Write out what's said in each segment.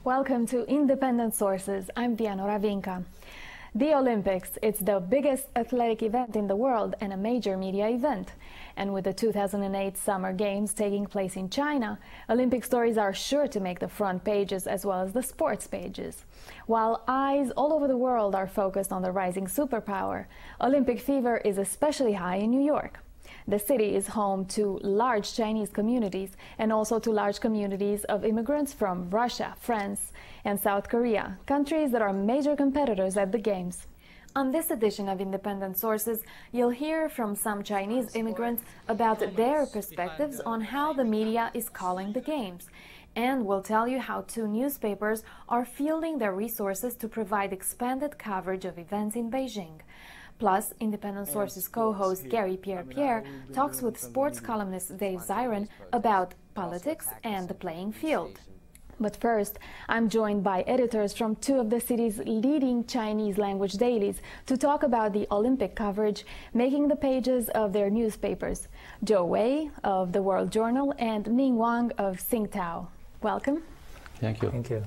Welcome to Independent Sources. I'm Vianora Vinca. The Olympics, it's the biggest athletic event in the world and a major media event. And with the 2008 Summer Games taking place in China, Olympic stories are sure to make the front pages as well as the sports pages. While eyes all over the world are focused on the rising superpower, Olympic fever is especially high in New York. The city is home to large Chinese communities and also to large communities of immigrants from Russia, France, and South Korea, countries that are major competitors at the Games. On this edition of Independent Sources, you'll hear from some Chinese immigrants about their perspectives on how the media is calling the Games. And we'll tell you how two newspapers are fielding their resources to provide expanded coverage of events in Beijing. Plus, Independent Sources co-host Garry Pierre-Pierre talks with sports columnist Dave Zirin about politics and the playing field. But first, I'm joined by editors from two of the city's leading Chinese language dailies to talk about the Olympic coverage making the pages of their newspapers. Zhou Wei of the World Journal and Ning Wang of Tsingtao. Welcome. Thank you. Thank you.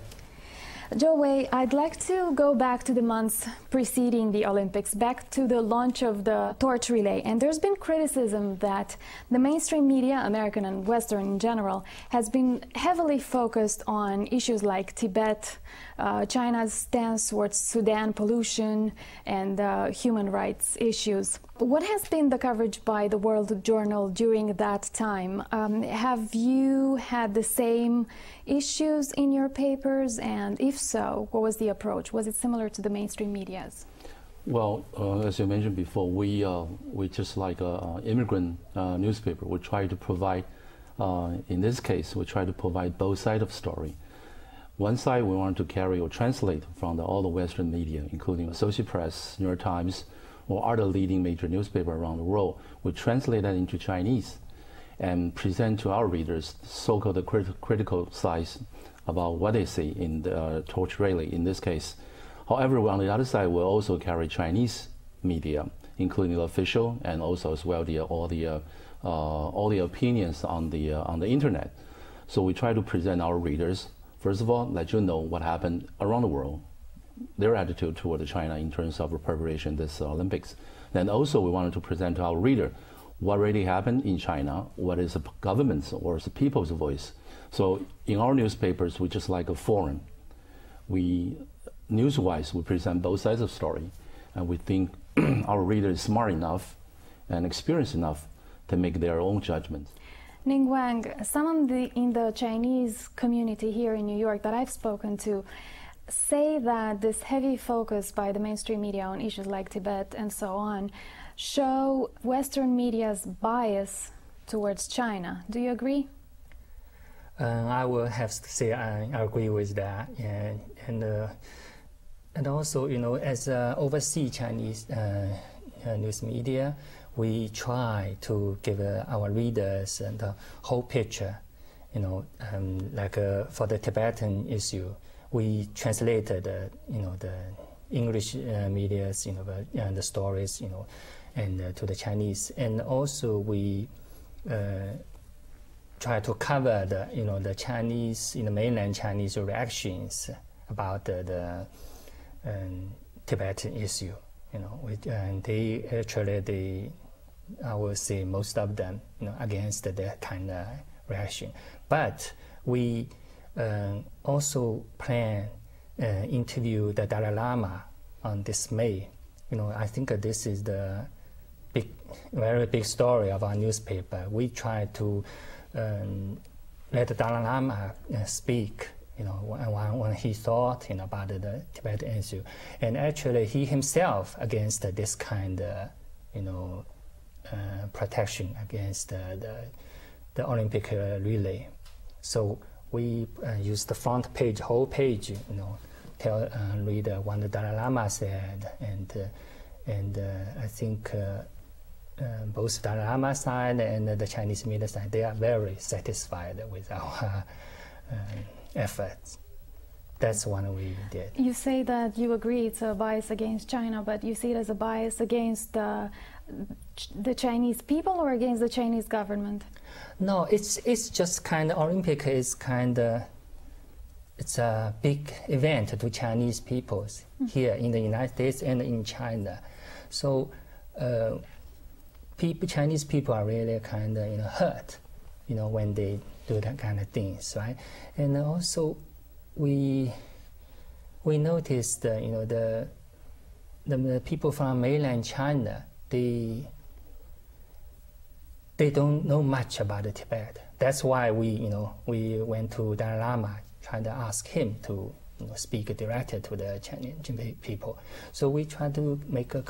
Zhou Wei, I'd like to go back to the months preceding the Olympics, back to the launch of the torch relay. And there's been criticism that the mainstream media, American and Western in general, has been heavily focused on issues like Tibet, China's stance towards Sudan pollution, and human rights issues. What has been the coverage by the World Journal during that time? Have you had the same issues in your papers? And if so, what was the approach? Was it similar to the mainstream media's? Well, as you mentioned before, we just like an immigrant newspaper. We try to provide, in this case, we try to provide both sides of the story. One side we want to carry or translate from all the Western media, including Associated Press, New York Times, or other leading major newspapers around the world. We translate that into Chinese and present to our readers so-called critical sides about what they see in the torch relay in this case. However, on the other side, we'll also carry Chinese media, including the official and also as well all the opinions on the internet. So we try to present our readers, first of all, let you know what happened around the world, their attitude toward China in terms of preparation this Olympics. Then also we wanted to present to our reader what really happened in China, what is the government's or the people's voice. So in our newspapers, we just like a forum. News-wise, we present both sides of the story, and we think our reader is smart enough and experienced enough to make their own judgments. Ning Wang, some in the Chinese community here in New York that I've spoken to say that this heavy focus by the mainstream media on issues like Tibet and so on show Western media's bias towards China. Do you agree? I will have to say I agree with that, and also, you know, as overseas Chinese news media, we try to give our readers the whole picture. You know, for the Tibetan issue, we translated, you know, the English media's, you know, the stories, you know, and to the Chinese, and also we try to cover the, you know, the Chinese, in the mainland Chinese reactions about the Tibetan issue. You know, and they I would say most of them, you know, against that kind of reaction. But we also plan interview the Dalai Lama on this May. You know, I think this is the very big story of our newspaper. We try to let the Dalai Lama speak, you know, when he thought, you know, about the Tibetan issue, and actually he himself against this kind of, you know, protection against the Olympic relay. So we use the front page, whole page, you know, read what the Dalai Lama said, and I think both Dalai Lama side and the Chinese media side, they are very satisfied with our efforts. That's one we did. You say that you agree it's a bias against China, but you see it as a bias against the Chinese people or against the Chinese government? No, it's just kind of, Olympic is kind of it's a big event to Chinese peoples here in the United States and in China. So Chinese people are really kind of hurt, when they do that kind of things, right? And also we noticed, the people from mainland China, they don't know much about the Tibet. That's why we went to Dalai Lama, trying to ask him to speak directly to the Chinese people. So we try to make a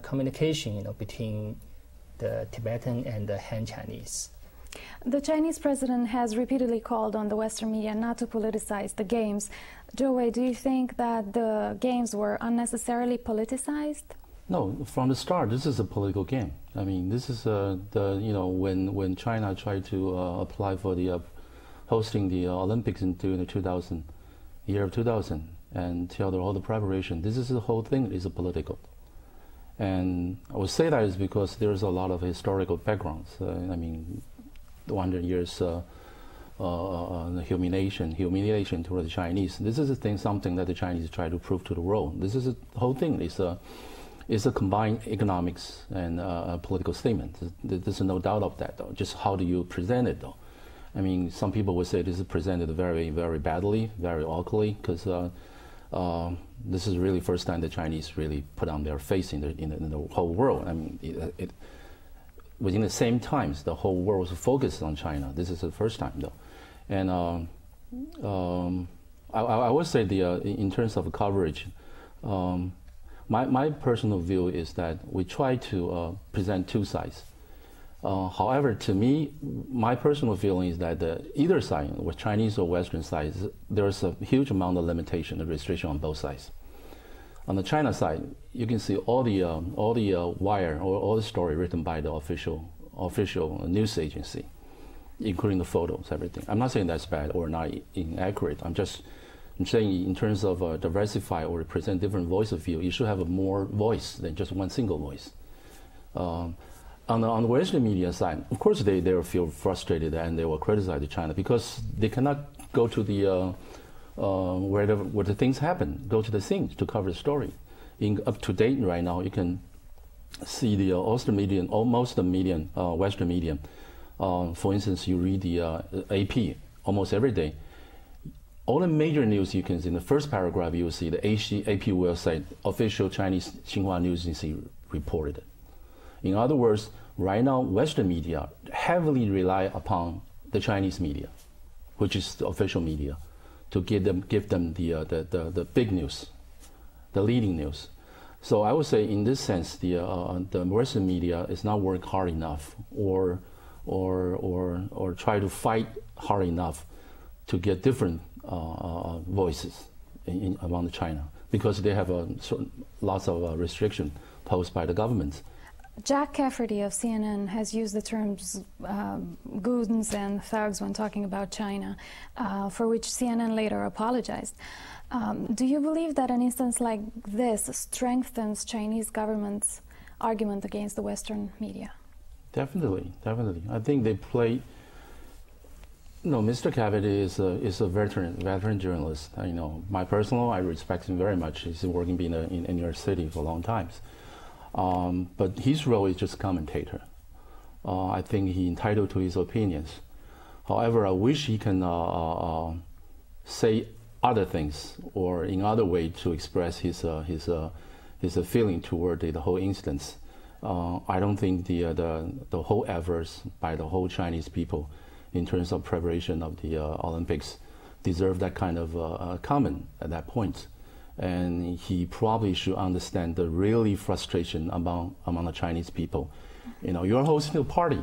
communication, between the Tibetan and the Han Chinese. The Chinese president has repeatedly called on the Western media not to politicize the games. Zhou Wei, do you think that the games were unnecessarily politicized? No, from the start, this is a political game. I mean, this is when China tried to apply for the hosting the Olympics in the year of 2000, and till all the preparation, this is the whole thing is a political. And I would say that is because there's a lot of historical backgrounds. I mean, 100 years humiliation toward the Chinese. This is something that the Chinese try to prove to the world. This is the whole thing is a combined economics and political statement. There's no doubt of that, though. Just how do you present it, though? I mean, some people would say this is presented very, very badly, very awkwardly, because this is really first time the Chinese really put on their face in the whole world. I mean, within the same times, the whole world was focused on China. This is the first time, though. And I would say in terms of coverage, my personal view is that we try to present two sides. However, to me, my personal feeling is that either side, with Chinese or Western sides, there's a huge amount of limitation and restriction on both sides. On the China side, you can see all the wire or all the story written by the official news agency, including the photos, everything. I'm not saying that's bad or not inaccurate. I'm saying in terms of diversify or present different voice of view, you should have a more voice than just one single voice. On the Western media side, of course, they will feel frustrated and they will criticize China because they cannot go to the where the things happen, go to the scenes to cover the story. Up to date right now, you can see the Western media, almost the median, Western media. For instance, you read the AP almost every day. All the major news you can see in the first paragraph, you will see the AP will say official Chinese Xinhua News Agency reported it. In other words, right now, Western media heavily rely upon the Chinese media, which is the official media, to give them the big news, the leading news. So I would say, in this sense, the Western media is not working hard enough, or try to fight hard enough to get different voices among China, because they have lots of restriction posed by the government. Jack Cafferty of CNN has used the terms goons and thugs when talking about China, for which CNN later apologized. Do you believe that an instance like this strengthens Chinese government's argument against the Western media? Definitely, definitely. I think they play. Mr. Cafferty is a veteran journalist. I respect him very much. He's been working in New York City for a long time. But his role is just commentator. I think he's entitled to his opinions. However, I wish he can say other things or in other way to express his feeling toward the whole instance. I don't think the whole efforts by the whole Chinese people in terms of preparation of the Olympics deserve that kind of comment at that point. And he probably should understand the really frustration among the Chinese people. You're hosting a party,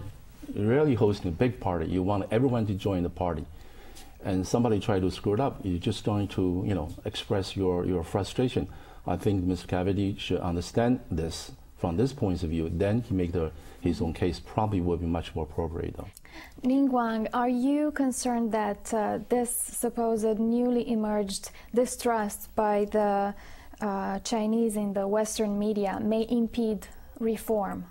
you're really hosting a big party. You want everyone to join the party, and somebody try to screw it up. You're just going to, express your frustration. I think Mr. Cafferty should understand this from this point of view. Then he make his own case. Probably would be much more appropriate, though. Ning Wang, are you concerned that this supposed newly emerged distrust by the Chinese in the Western media may impede reform?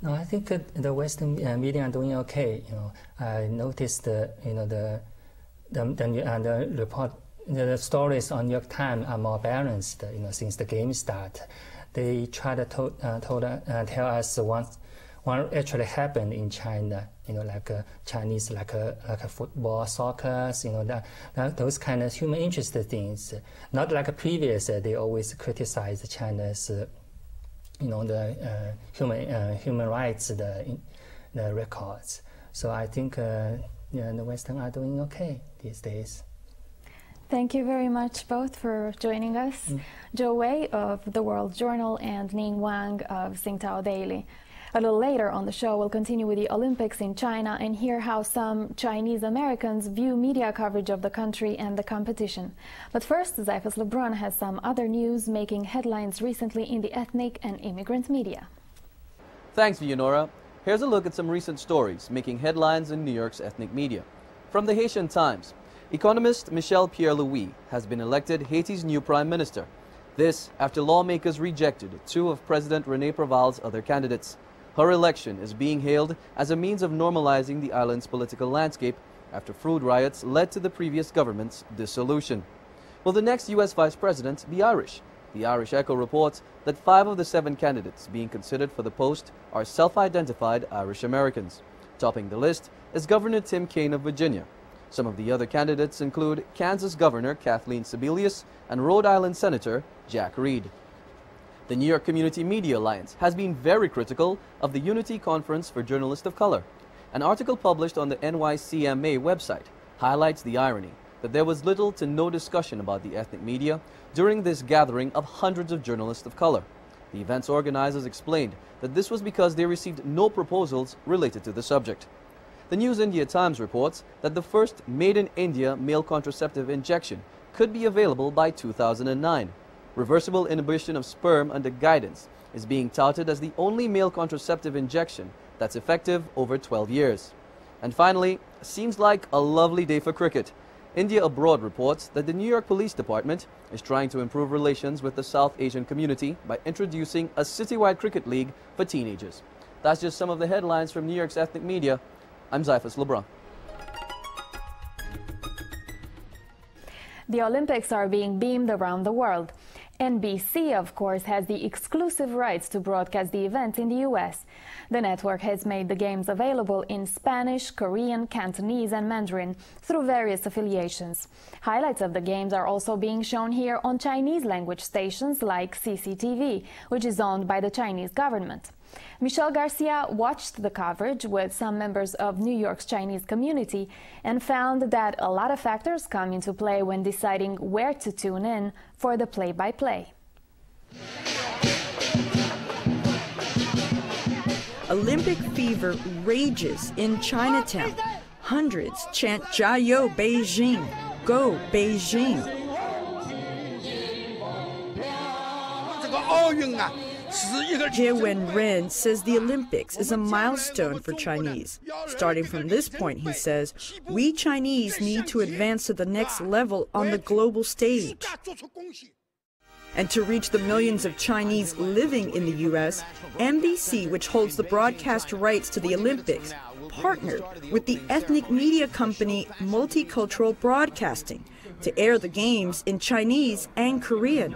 No, I think that the Western media are doing okay. I noticed the report the stories on New York Times are more balanced, since the game start. They try to tell us what actually happened in China, like Chinese, like a football, soccer, those kind of human interest things. Not like previous, they always criticize China's, the human rights, the records. So I think the Western are doing okay these days. Thank you very much both for joining us. Zhou Wei of The World Journal and Ning Wang of Tao Daily. A little later on the show, we'll continue with the Olympics in China and hear how some Chinese Americans view media coverage of the country and the competition. But first, Zyphus Lebrun has some other news making headlines recently in the ethnic and immigrant media. Thanks, Vianora. Here's a look at some recent stories making headlines in New York's ethnic media. From the Haitian Times, economist Mikhail Gusev has been elected Haiti's new prime minister. This after lawmakers rejected two of President René Préval's other candidates. Her election is being hailed as a means of normalizing the island's political landscape after food riots led to the previous government's dissolution. Will the next U.S. vice president be Irish? The Irish Echo reports that 5 of the 7 candidates being considered for the post are self-identified Irish Americans. Topping the list is Governor Tim Kaine of Virginia. Some of the other candidates include Kansas Governor Kathleen Sebelius and Rhode Island Senator Jack Reed. The New York Community Media Alliance has been very critical of the Unity Conference for Journalists of Color. An article published on the NYCMA website highlights the irony that there was little to no discussion about the ethnic media during this gathering of hundreds of journalists of color. The event's organizers explained that this was because they received no proposals related to the subject. The News India Times reports that the first made-in-India male contraceptive injection could be available by 2009. Reversible inhibition of sperm under guidance is being touted as the only male contraceptive injection that's effective over 12 years. And finally, seems like a lovely day for cricket. India Abroad reports that the New York Police Department is trying to improve relations with the South Asian community by introducing a citywide cricket league for teenagers. That's just some of the headlines from New York's ethnic media. I'm Zyphus Lebrun. The Olympics are being beamed around the world. NBC, of course, has the exclusive rights to broadcast the event in the US. The network has made the games available in Spanish, Korean, Cantonese and Mandarin through various affiliations. Highlights of the games are also being shown here on Chinese language stations like CCTV, which is owned by the Chinese government. Michelle Garcia watched the coverage with some members of New York's Chinese community and found that a lot of factors come into play when deciding where to tune in for the play-by-play. Olympic fever rages in Chinatown. Hundreds chant "Jiayou Beijing," "Go Beijing." Jie Wenren says the Olympics is a milestone for Chinese. Starting from this point, he says, we Chinese need to advance to the next level on the global stage. And to reach the millions of Chinese living in the U.S., NBC, which holds the broadcast rights to the Olympics, partnered with the ethnic media company Multicultural Broadcasting to air the games in Chinese and Korean.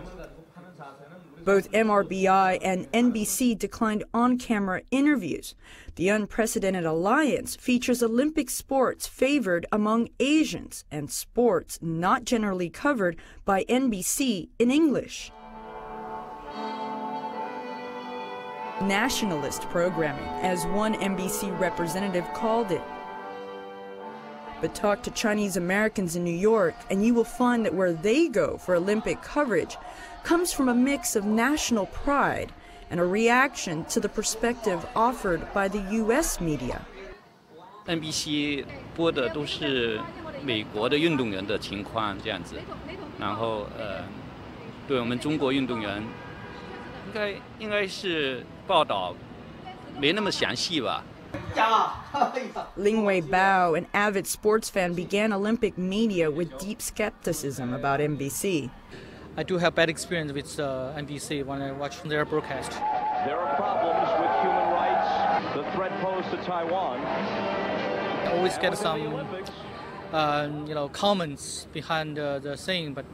Both MRBI and NBC declined on-camera interviews. The unprecedented alliance features Olympic sports favored among Asians and sports not generally covered by NBC in English. Nationalist programming, as one NBC representative called it. But talk to Chinese Americans in New York and you will find that where they go for Olympic coverage comes from a mix of national pride and a reaction to the perspective offered by the U.S. media. NBC 播的都是美国的运动员的情况这样子，然后对我们中国运动员应该是报道没那么详细吧。 Ling Wei Bao, an avid sports fan, began Olympic media with deep skepticism about NBC. I do have bad experience with NBC when I watch their broadcast. There are problems with human rights. The threat posed to Taiwan. I always get some comments behind the thing, but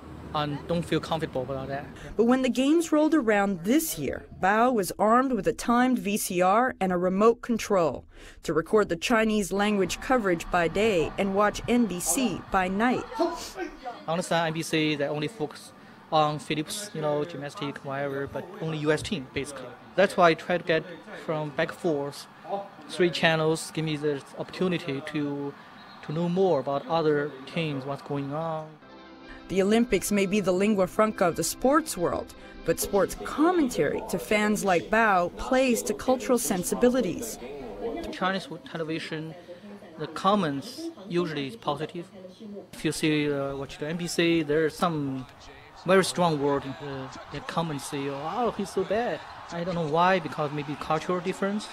don't feel comfortable about that. But when the games rolled around this year, Bao was armed with a timed VCR and a remote control to record the Chinese language coverage by day and watch NBC by night. I understand NBC, they only focus on Philips, gymnastics, whatever, but only US team, basically. That's why I try to get from back and forth. 3 channels give me the opportunity to know more about other teams, what's going on. The Olympics may be the lingua franca of the sports world, but sports commentary to fans like Bao plays to cultural sensibilities. Chinese television, the comments usually is positive. If you see watch the NBC, there's some very strong word in the comments say, oh, he's so bad. I don't know why, because maybe cultural difference.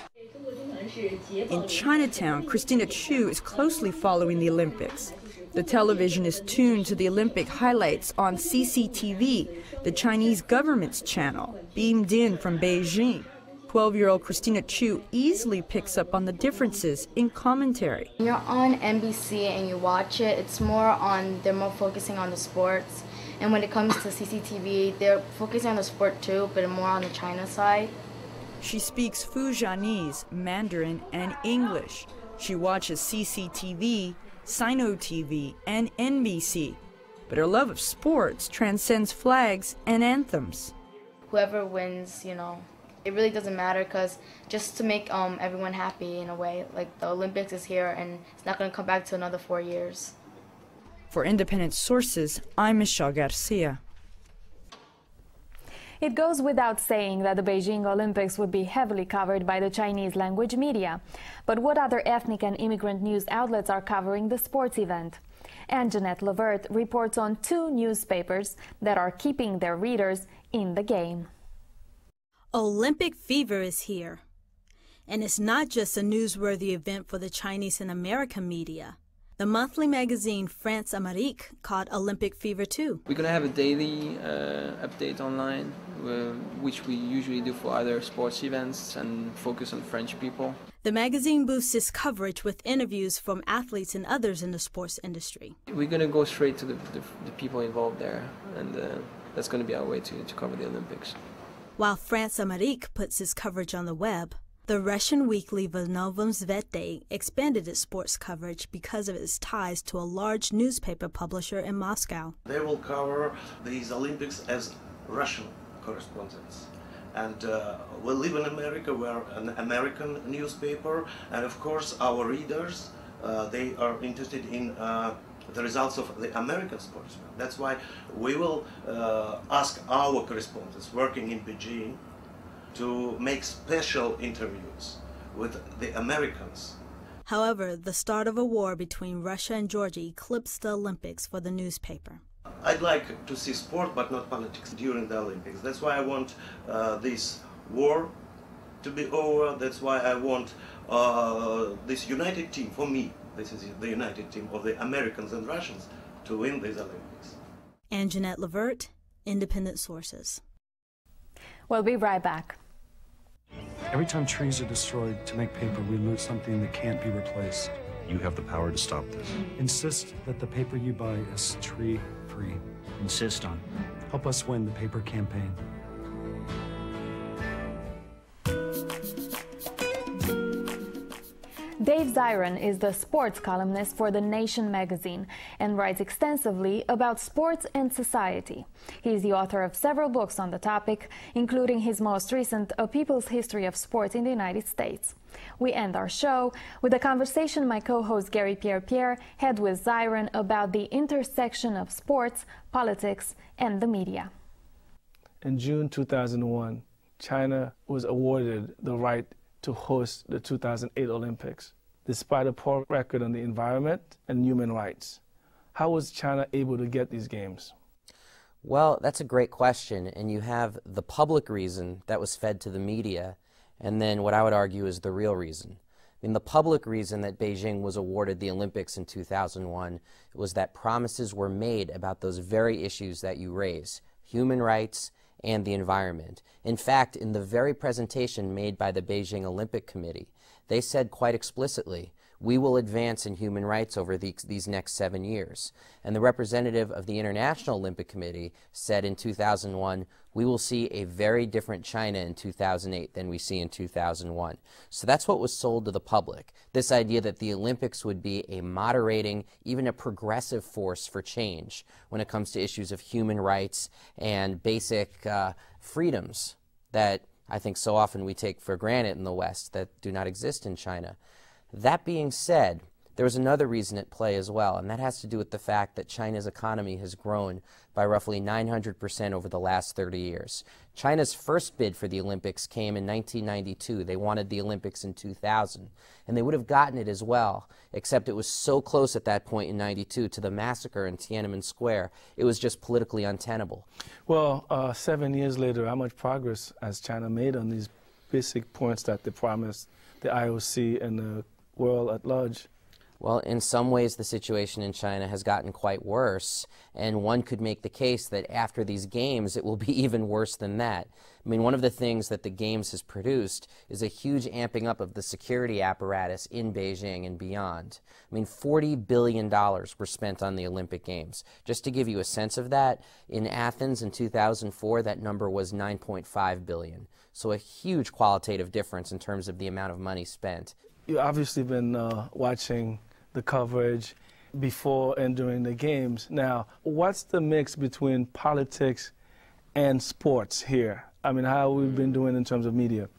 In Chinatown, Christina Chu is closely following the Olympics. The television is tuned to the Olympic highlights on CCTV, the Chinese government's channel, beamed in from Beijing. 12-year-old Christina Chu easily picks up on the differences in commentary. When you're on NBC and you watch it, they're more focusing on the sports. And when it comes to CCTV, they're focusing on the sport too, but more on the China side. She speaks Fujianese, Mandarin, and English. She watches CCTV, Sino TV, and NBC. But her love of sports transcends flags and anthems. Whoever wins, it really doesn't matter, because just to make everyone happy in a way, like the Olympics is here and it's not going to come back to another 4 years. For independent sources, I'm Michelle Garcia. It goes without saying that the Beijing Olympics would be heavily covered by the Chinese language media. But what other ethnic and immigrant news outlets are covering the sports event? And Jeanette Levert reports on 2 newspapers that are keeping their readers in the game. Olympic fever is here. And it's not just a newsworthy event for the Chinese and American media. The monthly magazine France-Amérique caught Olympic fever too. We're going to have a daily update online, which we usually do for other sports events and focus on French people. The magazine boosts its coverage with interviews from athletes and others in the sports industry. We're going to go straight to the people involved there, and that's going to be our way to cover the Olympics. While France-Amérique puts its coverage on the web, the Russian weekly Novom Svete expanded its sports coverage because of its ties to a large newspaper publisher in Moscow. They will cover these Olympics as Russian correspondents. And we live in America, we're an American newspaper, and of course our readers, they are interested in the results of the American sports. That's why we will ask our correspondents working in Beijing to make special interviews with the Americans. However, the start of a war between Russia and Georgia eclipsed the Olympics for the newspaper. I'd like to see sport but not politics during the Olympics. That's why I want this war to be over. That's why I want this united team, for me, this is the united team of the Americans and Russians, to win these Olympics. And Jeanette Levert, Independent Sources. We'll be right back. Every time trees are destroyed to make paper, we lose something that can't be replaced. You have the power to stop this. Insist that the paper you buy is tree-free. Insist on it. Help us win the paper campaign. Dave Zirin is the sports columnist for The Nation magazine and writes extensively about sports and society. He is the author of several books on the topic, including his most recent, A People's History of Sports in the United States. We end our show with a conversation my co-host Garry Pierre-Pierre had with Zirin about the intersection of sports, politics, and the media. In June 2001, China was awarded the right to host the 2008 Olympics, despite a poor record on the environment and human rights. How was China able to get these games? Well, that's a great question, and you have the public reason that was fed to the media, and then what I would argue is the real reason. I mean, the public reason that Beijing was awarded the Olympics in 2001 was that promises were made about those very issues that you raise, human rights and the environment. In fact, in the very presentation made by the Beijing Olympic Committee, they said quite explicitly, we will advance in human rights over these next 7 years. And the representative of the International Olympic Committee said in 2001, we will see a very different China in 2008 than we see in 2001. So that's what was sold to the public, this idea that the Olympics would be a moderating, even a progressive force for change when it comes to issues of human rights and basic freedoms that I think so often we take for granted in the West that do not exist in China. That being said, there was another reason at play as well, and that has to do with the fact that China's economy has grown by roughly 900% over the last 30 years. China's first bid for the Olympics came in 1992. They wanted the Olympics in 2000, and they would have gotten it as well, except it was so close at that point in 92 to the massacre in Tiananmen Square, it was just politically untenable. Well, 7 years later, how much progress has China made on these basic points that they promised the IOC and the world at large? Well, in some ways, the situation in China has gotten quite worse, and one could make the case that after these games, it will be even worse than that. I mean, one of the things that the games has produced is a huge amping up of the security apparatus in Beijing and beyond. I mean, $40 billion were spent on the Olympic Games. Just to give you a sense of that, in Athens in 2004, that number was $9.5 billion. So a huge qualitative difference in terms of the amount of money spent. You've obviously been watching the coverage before and during the games. Now, what's the mix between politics and sports here? I mean, how have we been doing in terms of media?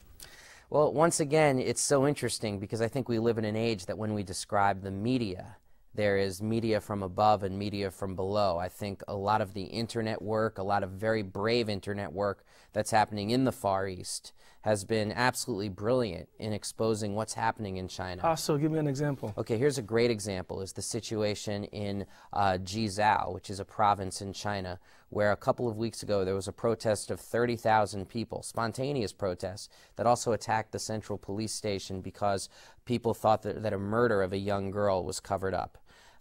Well, once again, it's so interesting because I think we live in an age that when we describe the media, there is media from above and media from below. I think a lot of the internet work, a lot of very brave internet work that's happening in the Far East has been absolutely brilliant in exposing what's happening in China. So give me an example. Okay, here's a great example, is the situation in Jizhou, which is a province in China, where a couple of weeks ago there was a protest of 30,000 people, spontaneous protests, that also attacked the central police station because people thought that a murder of a young girl was covered up.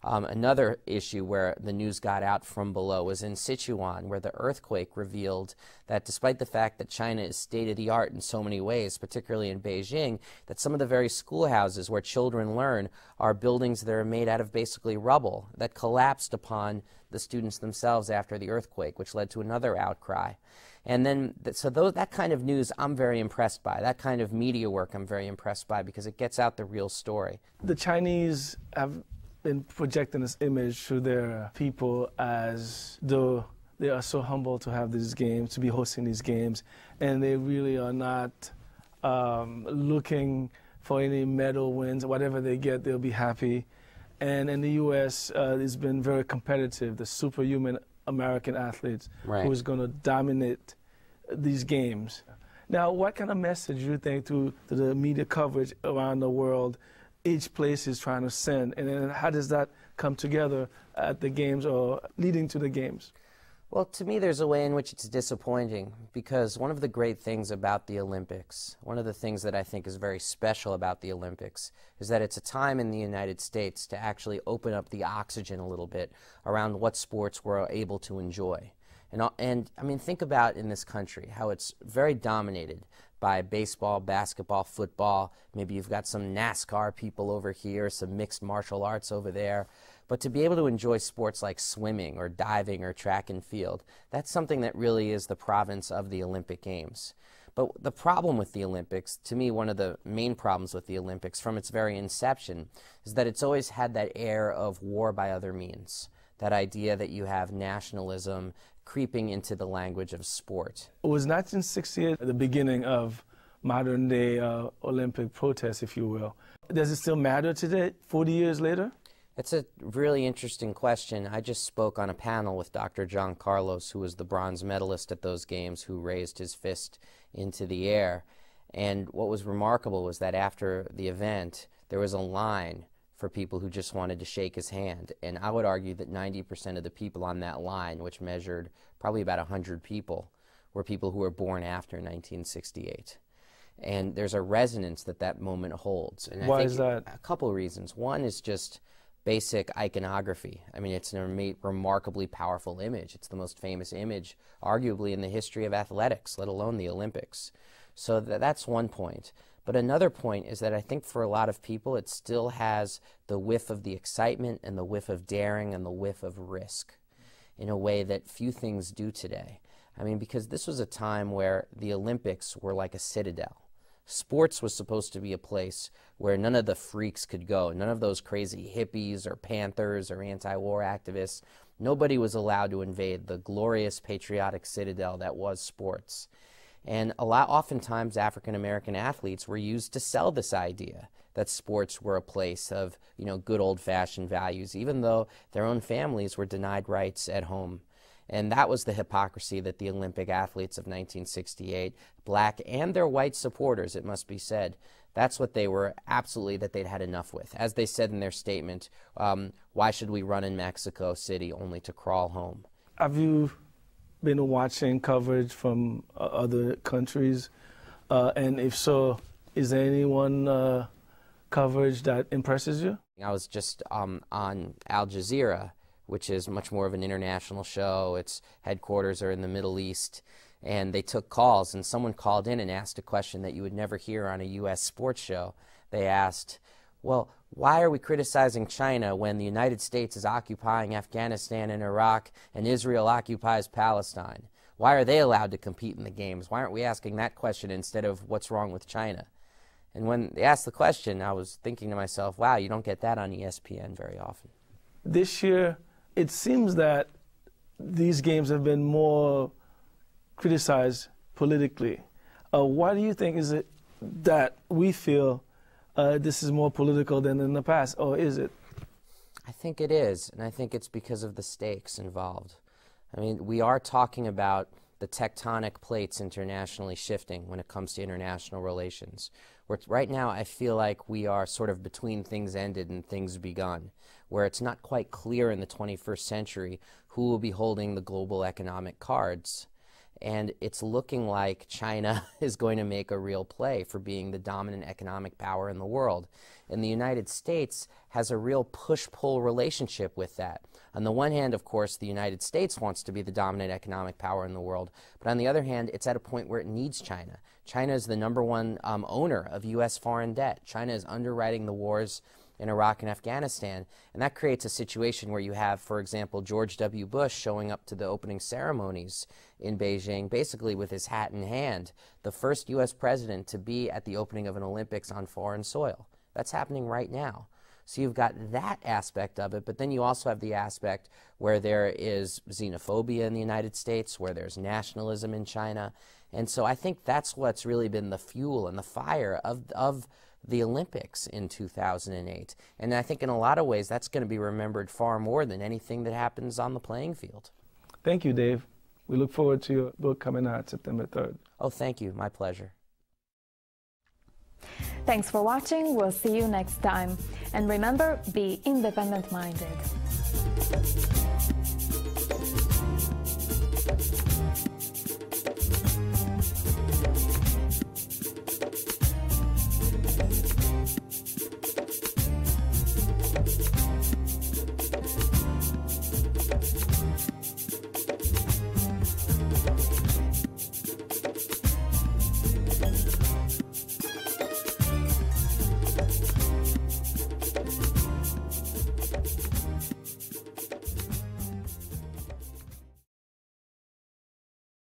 Another issue where the news got out from below was in Sichuan, where the earthquake revealed that despite the fact that China is state-of-the-art in so many ways, particularly in Beijing, that some of the very schoolhouses where children learn are buildings that are made out of basically rubble that collapsed upon the students themselves after the earthquake, which led to another outcry. And then, so that kind of news I'm very impressed by. That kind of media work I'm very impressed by because it gets out the real story. The Chinese have been projecting this image to their people as though they are so humble to have these games, to be hosting these games, and they really are not looking for any medal wins. Whatever they get, they'll be happy. And in the U.S., it's been very competitive. The superhuman American athletes who is going to dominate these games. Now, what kind of message do you think to the media coverage around the world each place is trying to send, and then how does that come together at the games or leading to the games? Well, to me, there's a way in which it's disappointing, because one of the great things about the Olympics, one of the things that I think is very special about the Olympics, is that it's a time in the United States to actually open up the oxygen a little bit around what sports we're able to enjoy. And I mean, think about in this country how it's very dominated by baseball, basketball, football. Maybe you've got some NASCAR people over here, some mixed martial arts over there. But to be able to enjoy sports like swimming or diving or track and field, that's something that really is the province of the Olympic Games. But the problem with the Olympics, to me, one of the main problems with the Olympics from its very inception, is that it's always had that air of war by other means. That idea that you have nationalism creeping into the language of sport. It was 1968, the beginning of modern-day Olympic protests, if you will. Does it still matter today, 40 years later? It's a really interesting question. I just spoke on a panel with Dr. John Carlos, who was the bronze medalist at those games, who raised his fist into the air. And what was remarkable was that after the event, there was a line for people who just wanted to shake his hand. And I would argue that 90% of the people on that line, which measured probably about 100 people, were people who were born after 1968. And there's a resonance that that moment holds. And Why I think is that? A couple of reasons. One is just basic iconography. I mean, it's a remarkably powerful image. It's the most famous image, arguably, in the history of athletics, let alone the Olympics. So that's one point. But another point is that I think for a lot of people it still has the whiff of the excitement and the whiff of daring and the whiff of risk in a way that few things do today. I mean, because this was a time where the Olympics were like a citadel. Sports was supposed to be a place where none of the freaks could go, none of those crazy hippies or Panthers or anti-war activists. Nobody was allowed to invade the glorious patriotic citadel that was sports. And oftentimes African-American athletes were used to sell this idea that sports were a place of, good old-fashioned values, even though their own families were denied rights at home. And that was the hypocrisy that the Olympic athletes of 1968, black and their white supporters, it must be said, that's what they were absolutely, that they'd had enough with. As they said in their statement, why should we run in Mexico City only to crawl home? Have you been watching coverage from other countries? And if so, is there any one coverage that impresses you? I was just on Al Jazeera, which is much more of an international show. Its headquarters are in the Middle East. And they took calls, and someone called in and asked a question that you would never hear on a U.S. sports show. They asked, well, why are we criticizing China when the United States is occupying Afghanistan and Iraq and Israel occupies Palestine? Why are they allowed to compete in the games? Why aren't we asking that question instead of what's wrong with China? And when they asked the question, I was thinking to myself, wow, you don't get that on ESPN very often. This year, it seems that these games have been more criticized politically. Why do you think is it that we feel this is more political than in the past, or is it? I think it is, and I think it's because of the stakes involved. I mean, we are talking about the tectonic plates internationally shifting when it comes to international relations. Right now, I feel like we are sort of between things ended and things begun, where it's not quite clear in the 21st century who will be holding the global economic cards. And it's looking like China is going to make a real play for being the dominant economic power in the world. And the United States has a real push-pull relationship with that. On the one hand, of course, the United States wants to be the dominant economic power in the world. But on the other hand, it's at a point where it needs China. China is the #1 owner of U.S. foreign debt. China is underwriting the wars in Iraq and Afghanistan, and that creates a situation where you have, for example, George W. Bush showing up to the opening ceremonies in Beijing, basically with his hat in hand, the first U.S. president to be at the opening of an Olympics on foreign soil. That's happening right now. So you've got that aspect of it, but then you also have the aspect where there is xenophobia in the United States, where there's nationalism in China, and so I think that's what's really been the fuel and the fire of the Olympics in 2008. And I think in a lot of ways that's going to be remembered far more than anything that happens on the playing field. Thank you, Dave. We look forward to your book coming out September 3rd. Oh, thank you. My pleasure. Thanks for watching. We'll see you next time. And remember, be independent-minded.